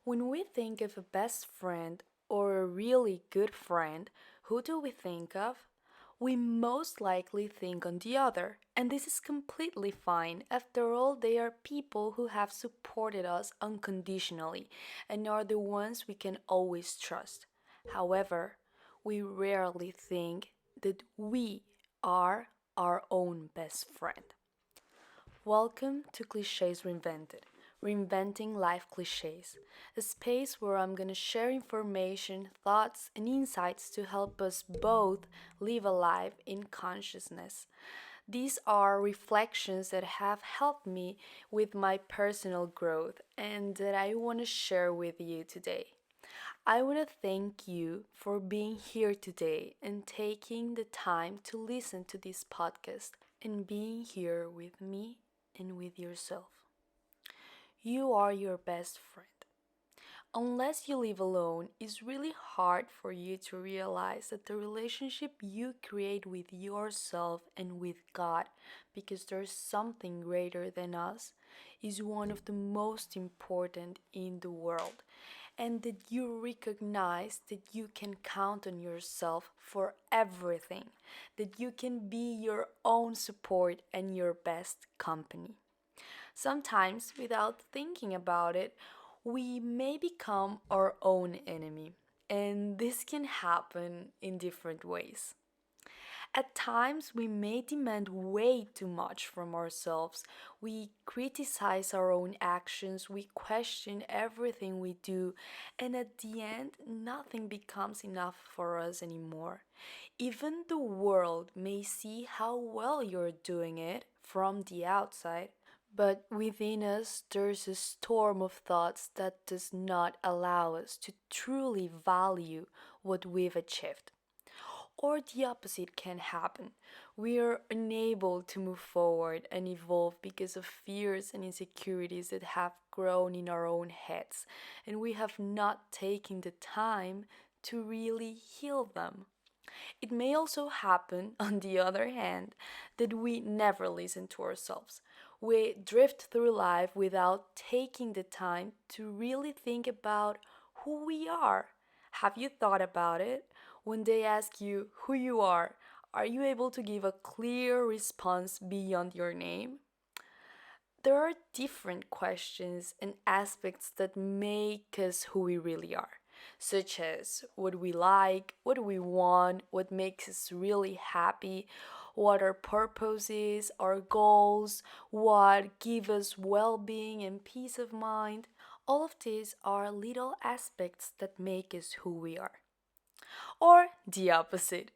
When we think of a best friend or a really good friend, who do we think of? We most likely think on the other, and this is completely fine. After all, they are people who have supported us unconditionally and are the ones we can always trust. However, we rarely think that we are our own best friend. Welcome to Clichés Reinvented, reinventing life clichés, a space where I'm going to share information, thoughts, and insights to help us both live a life in consciousness. These are reflections that have helped me with my personal growth and that I want to share with you today. I want to thank you for being here today and taking the time to listen to this podcast and being here with me and with yourself. You are your best friend. Unless you live alone, it's really hard for you to realize that the relationship you create with yourself and with God, because there's something greater than us, is one of the most important in the world. And that you recognize that you can count on yourself for everything, that you can be your own support and your best company. Sometimes, without thinking about it, we may become our own enemy, and this can happen in different ways. At times, we may demand way too much from ourselves. We criticize our own actions, we question everything we do, and at the end, nothing becomes enough for us anymore. Even the world may see how well you're doing it from the outside, but within us, there's a storm of thoughts that does not allow us to truly value what we've achieved. Or the opposite can happen. We are unable to move forward and evolve because of fears and insecurities that have grown in our own heads, and we have not taken the time to really heal them. It may also happen, on the other hand, that we never listen to ourselves. We drift through life without taking the time to really think about who we are. Have you thought about it? When they ask you who you are you able to give a clear response beyond your name? There are different questions and aspects that make us who we really are, such as what we like, what we want, what makes us really happy, what our purpose is, our goals, what give us well-being and peace of mind. All of these are little aspects that make us who we are. Or the opposite.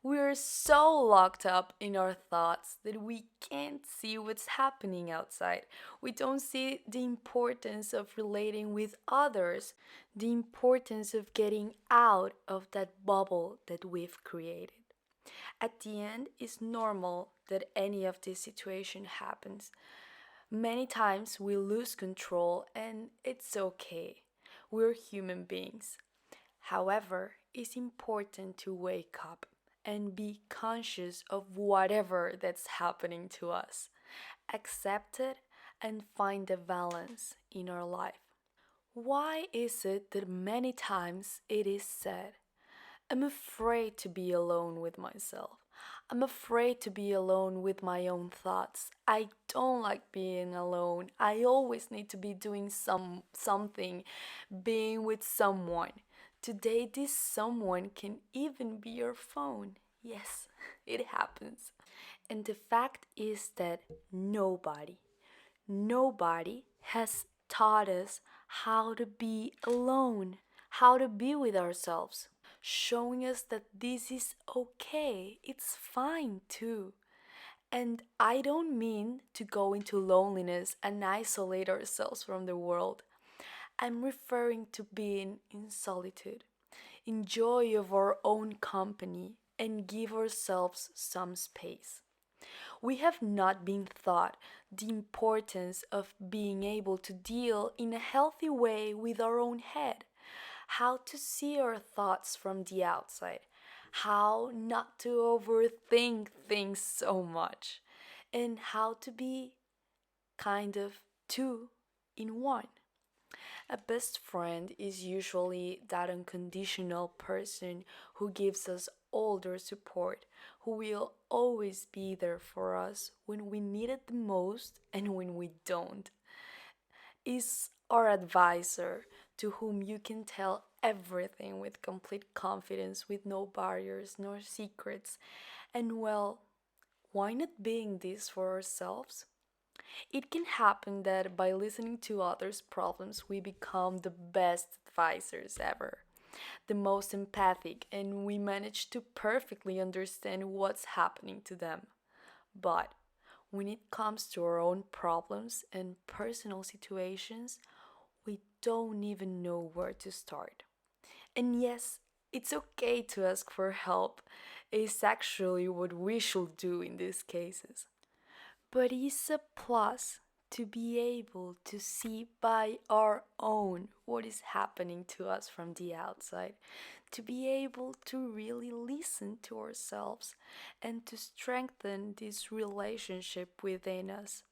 We're so locked up in our thoughts that we can't see what's happening outside. We don't see the importance of relating with others, the importance of getting out of that bubble that we've created. At the end, it's normal that any of this situation happens. Many times we lose control and it's okay. We're human beings. However, it's important to wake up and be conscious of whatever that's happening to us. Accept it and find a balance in our life. Why is it that many times it is said, I'm afraid to be alone with myself. I'm afraid to be alone with my own thoughts. I don't like being alone. I always need to be doing something, being with someone. Today this someone can even be your phone. Yes, it happens. And the fact is that nobody has taught us how to be alone, how to be with ourselves, showing us that this is okay, it's fine too. And I don't mean to go into loneliness and isolate ourselves from the world. I'm referring to being in solitude, enjoy of our own company, and give ourselves some space. We have not been taught the importance of being able to deal in a healthy way with our own head, how to see our thoughts from the outside, how not to overthink things so much, and how to be kind of two in one. A best friend is usually that unconditional person who gives us all their support, who will always be there for us when we need it the most and when we don't. Is our advisor to whom you can tell everything with complete confidence, with no barriers nor secrets. And well, why not being this for ourselves? It can happen that by listening to others' problems, we become the best advisors ever, the most empathic, and we manage to perfectly understand what's happening to them. But when it comes to our own problems and personal situations, we don't even know where to start. And yes, it's okay to ask for help. It's actually what we should do in these cases. But it's a plus to be able to see by our own what is happening to us from the outside, to be able to really listen to ourselves and to strengthen this relationship within us.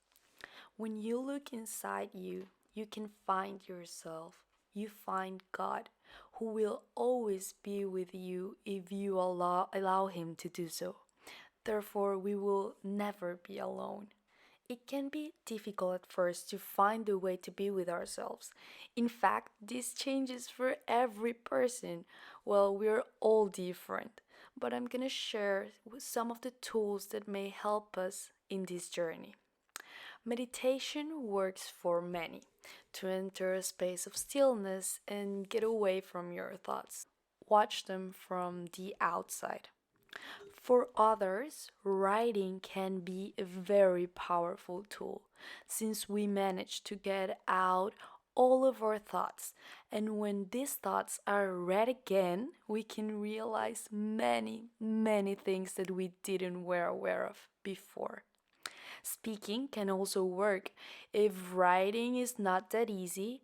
When you look inside you, you can find yourself. You find God, who will always be with you if you allow Him to do so. Therefore, we will never be alone. It can be difficult at first to find the way to be with ourselves. In fact, this changes for every person. Well, we're all different, but I'm gonna share some of the tools that may help us in this journey. Meditation works for many to enter a space of stillness and get away from your thoughts. Watch them from the outside. For others, writing can be a very powerful tool since we manage to get out all of our thoughts. And when these thoughts are read again, we can realize many, many things that we didn't were aware of before. Speaking can also work. If writing is not that easy,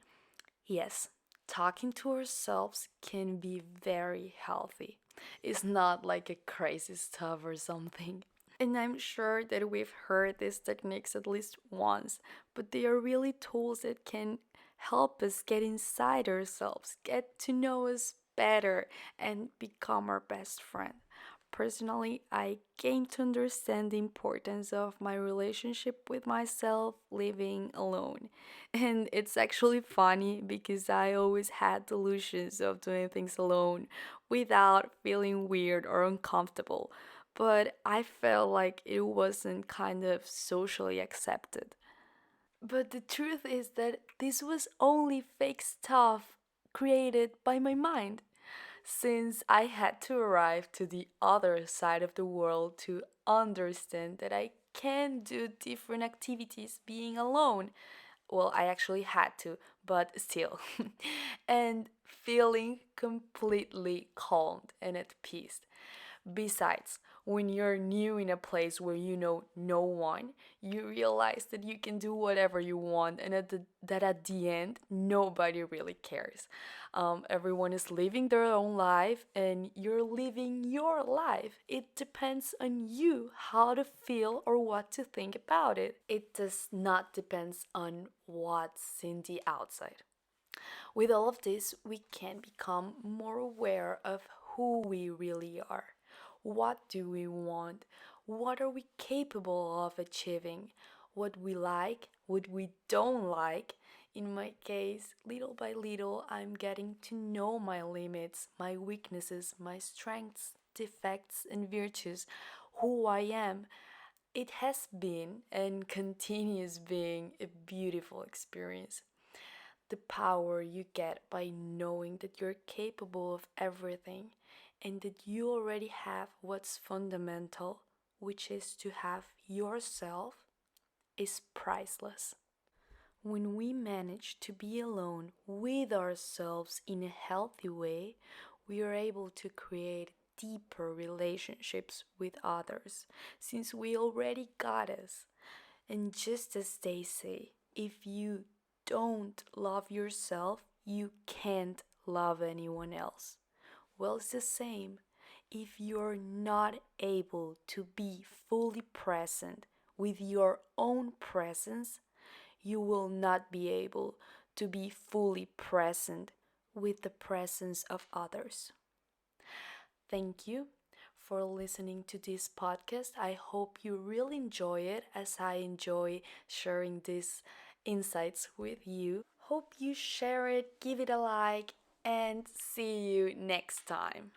yes, talking to ourselves can be very healthy. It's not like a crazy stuff or something. And I'm sure that we've heard these techniques at least once, but they are really tools that can help us get inside ourselves, get to know us better, and become our best friend. Personally, I came to understand the importance of my relationship with myself living alone. And it's actually funny because I always had delusions of doing things alone without feeling weird or uncomfortable. But I felt like it wasn't kind of socially accepted. But the truth is that this was only fake stuff created by my mind, since I had to arrive to the other side of the world to understand that I can do different activities being alone. Well, I actually had to, but still. And feeling completely calmed and at peace. Besides, when you're new in a place where you know no one, you realize that you can do whatever you want, and that at the end, nobody really cares. Everyone is living their own life, and you're living your life. It depends on you how to feel or what to think about it. It does not depend on what's in the outside. With all of this, we can become more aware of who we really are. What do we want? What are we capable of achieving? What we like, what we don't like. In my case, little by little, I'm getting to know my limits, my weaknesses, my strengths, defects, and virtues, who I am. It has been and continues being a beautiful experience. The power you get by knowing that you're capable of everything and that you already have what's fundamental, which is to have yourself, is priceless. When we manage to be alone with ourselves in a healthy way, we are able to create deeper relationships with others since we already got us. And just as they say, if you don't love yourself, you can't love anyone else. Well, it's the same. If you're not able to be fully present with your own presence, you will not be able to be fully present with the presence of others. Thank you for listening to this podcast. I hope you really enjoy it as I enjoy sharing these insights with you. Hope you share it, give it a like, and see you next time.